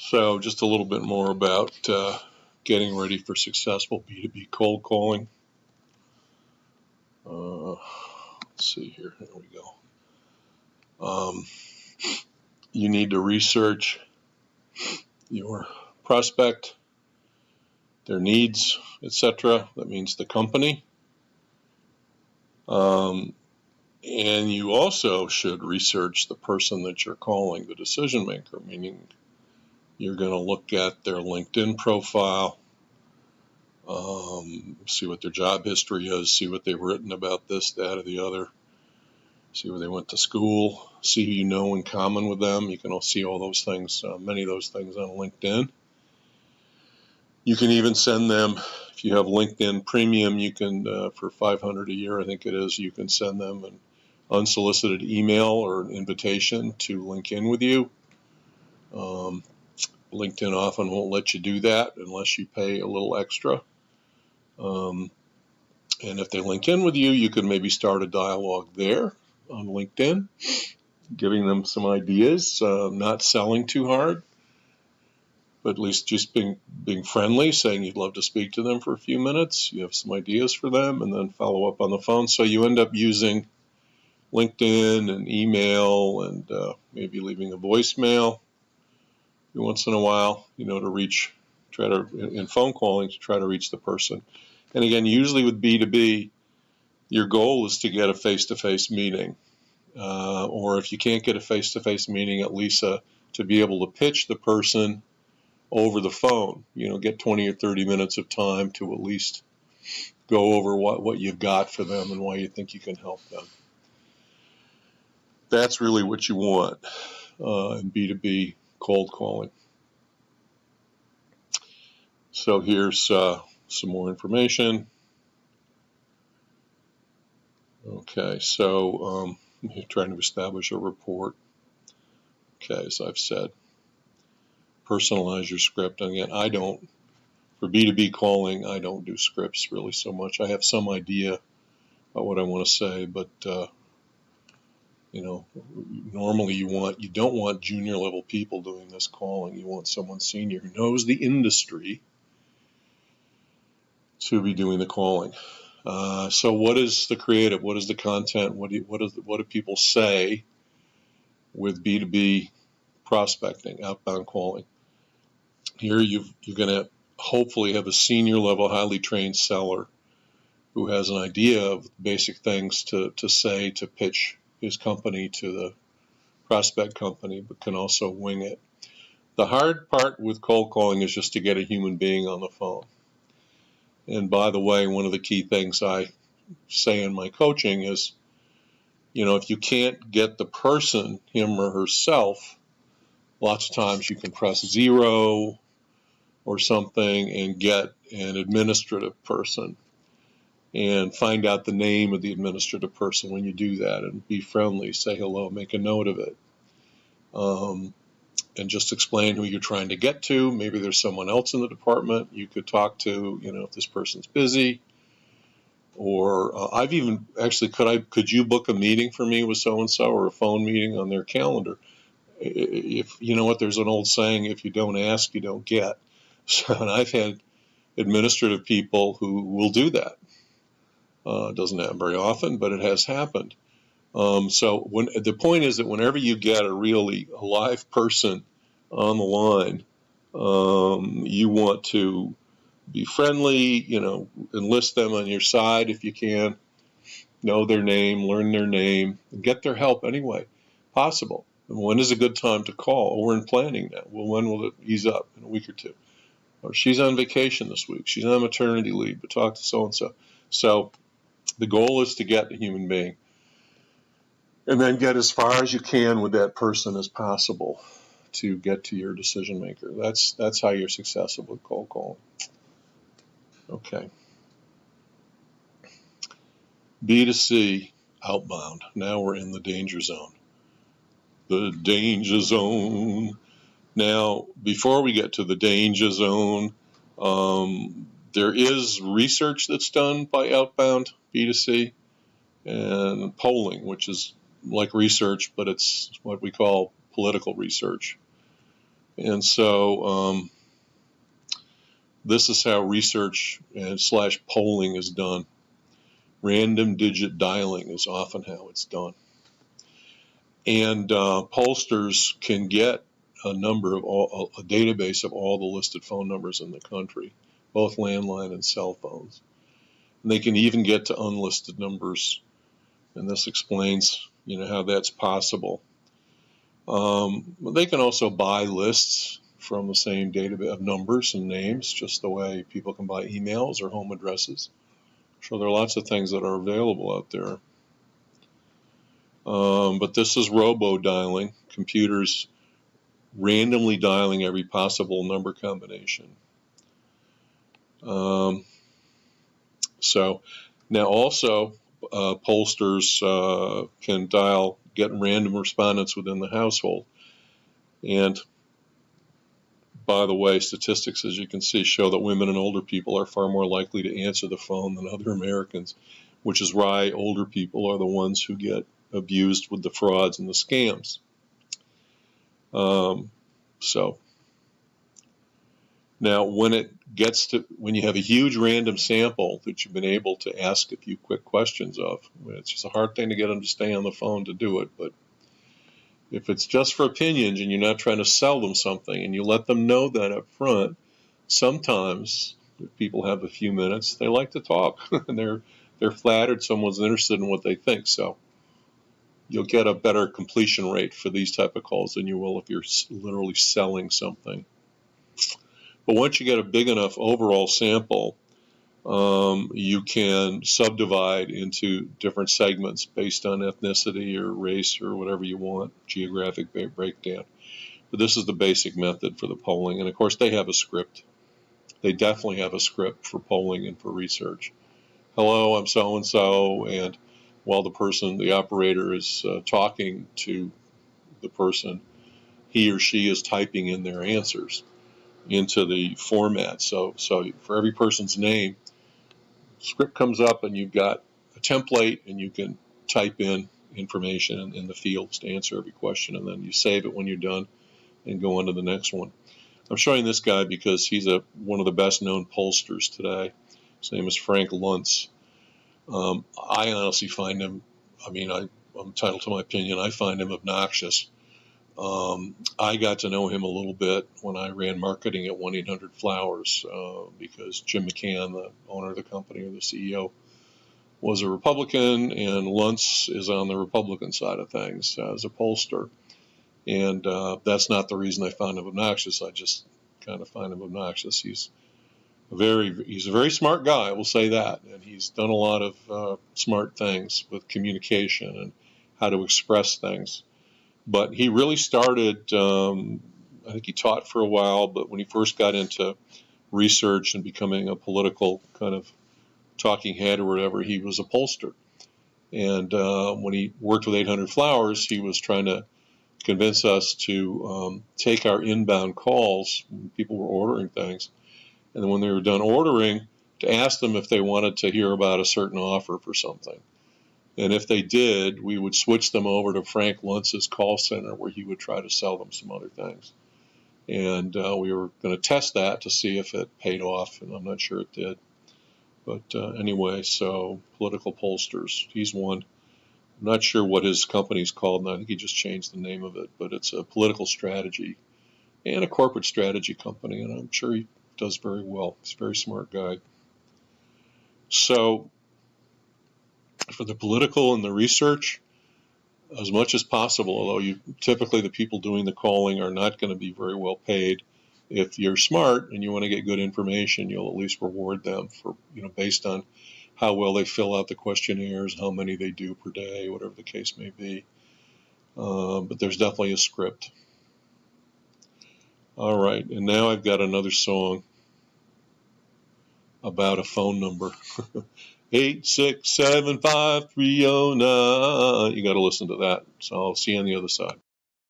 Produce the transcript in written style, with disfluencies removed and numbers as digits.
So just a little bit more about getting ready for successful B2B cold calling. Let's see here. Here we go. You need to research your prospect, their needs, etc. That means the company. And you also should research the person that you're calling, the decision maker, meaning you're going to look at their LinkedIn profile, see what their job history is, see what they've written about this, that, or the other, see where they went to school, see who you know in common with them. You can see all those things, many of those things on LinkedIn. You can even send them, if you have LinkedIn Premium, you can, for $500 a year, I think it is, you can send them an unsolicited email or an invitation to link in with you. LinkedIn often won't let you do that unless you pay a little extra. And if they link in with you, you can maybe start a dialogue there on LinkedIn, giving them some ideas, not selling too hard, but at least just being friendly, saying you'd love to speak to them for a few minutes. You have some ideas for them, and then follow up on the phone. So you end up using LinkedIn and email and maybe leaving a voicemail once in a while, in phone calling to try to reach the person. And again, usually with B2B, your goal is to get a face-to-face meeting. Or if you can't get a face-to-face meeting, at least to be able to pitch the person over the phone, get 20 or 30 minutes of time to at least go over what you've got for them and why you think you can help them. That's really what you want in B2B cold calling. So here's some more information. Okay, so you're trying to establish a rapport. Okay, as I've said, personalize your script. And again, for B2B calling, I don't do scripts really so much. I have some idea about what I want to say, but normally you don't want junior level people doing this calling. You want someone senior who knows the industry to be doing the calling. So what is the creative? What is the content? What do people say with B2B prospecting, outbound calling? Here you're going to hopefully have a senior level, highly trained seller who has an idea of basic things to say to pitch his company to the prospect company, but can also wing it. The hard part with cold calling is just to get a human being on the phone. And by the way, one of the key things I say in my coaching is, if you can't get the person, him or herself, lots of times you can press 0 or something and get an administrative person and find out the name of the administrative person when you do that, and be friendly, say hello, make a note of it, and just explain who you're trying to get to. Maybe there's someone else in the department you could talk to, if this person's busy. Or I've even actually, could you book a meeting for me with so-and-so, or a phone meeting on their calendar? If there's an old saying, if you don't ask, you don't get. So, and I've had administrative people who will do that. It doesn't happen very often, but it has happened. So the point is that whenever you get a really live person on the line, you want to be friendly, enlist them on your side if you can, know their name, learn their name, and get their help any way possible. And when is a good time to call? Oh, we're in planning now. Well, when will it ease up? In a week or two. Or she's on vacation this week. She's on maternity leave, but talk to so-and-so. So the goal is to get a human being, and then get as far as you can with that person as possible to get to your decision maker. That's how you're successful with cold calling. Okay. B2C, outbound. Now we're in the danger zone. The danger zone. Now, before we get to the danger zone, there is research that's done by outbound B2C, and polling, which is like research, but it's what we call political research. And so this is how research and / polling is done. Random digit dialing is often how it's done. And pollsters can get a database of all the listed phone numbers in the country, both landline and cell phones. And they can even get to unlisted numbers, and this explains, how that's possible. They can also buy lists from the same database of numbers and names, just the way people can buy emails or home addresses. So there are lots of things that are available out there. But this is robo-dialing, computers randomly dialing every possible number combination. So now also pollsters can get random respondents within the household. And by the way, statistics, as you can see, show that women and older people are far more likely to answer the phone than other Americans, which is why older people are the ones who get abused with the frauds and the scams. So now when you have a huge random sample that you've been able to ask a few quick questions of, it's just a hard thing to get them to stay on the phone to do it. But if it's just for opinions and you're not trying to sell them something and you let them know that up front, sometimes if people have a few minutes, they like to talk and they're flattered someone's interested in what they think. So you'll get a better completion rate for these type of calls than you will if you're literally selling something. But once you get a big enough overall sample, you can subdivide into different segments based on ethnicity or race or whatever you want, geographic breakdown. But this is the basic method for the polling. And of course, they have a script. They definitely have a script for polling and for research. Hello, I'm so-and-so, and while the operator is talking to the person, he or she is typing in their answers into the format. So for every person's name, script comes up and you've got a template and you can type in information in the fields to answer every question, and then you save it when you're done and go on to the next one. I'm showing this guy because he's one of the best known pollsters today. His name is Frank Luntz. I honestly find him, I'm entitled to my opinion, I find him obnoxious. I got to know him a little bit when I ran marketing at 1-800-Flowers because Jim McCann, the owner of the company or the CEO, was a Republican, and Luntz is on the Republican side of things as a pollster. And that's not the reason I found him obnoxious. I just kind of find him obnoxious. He's a very smart guy, I will say that, and he's done a lot of smart things with communication and how to express things. But he really started, I think he taught for a while, but when he first got into research and becoming a political kind of talking head or whatever, he was a pollster. And when he worked with 800-Flowers, he was trying to convince us to take our inbound calls when people were ordering things, and then when they were done ordering, to ask them if they wanted to hear about a certain offer for something. And if they did, we would switch them over to Frank Luntz's call center where he would try to sell them some other things. And we were going to test that to see if it paid off, and I'm not sure it did. But anyway, so political pollsters, he's one. I'm not sure what his company's called, and I think he just changed the name of it, but it's a political strategy and a corporate strategy company, and I'm sure he does very well. He's a very smart guy. So for the political and the research, as much as possible, although typically the people doing the calling are not going to be very well paid, if you're smart and you want to get good information, you'll at least reward them for, based on how well they fill out the questionnaires, how many they do per day, whatever the case may be. But there's definitely a script. All right, and now I've got another song about a phone number. 8675309. You got to listen to that. So I'll see you on the other side.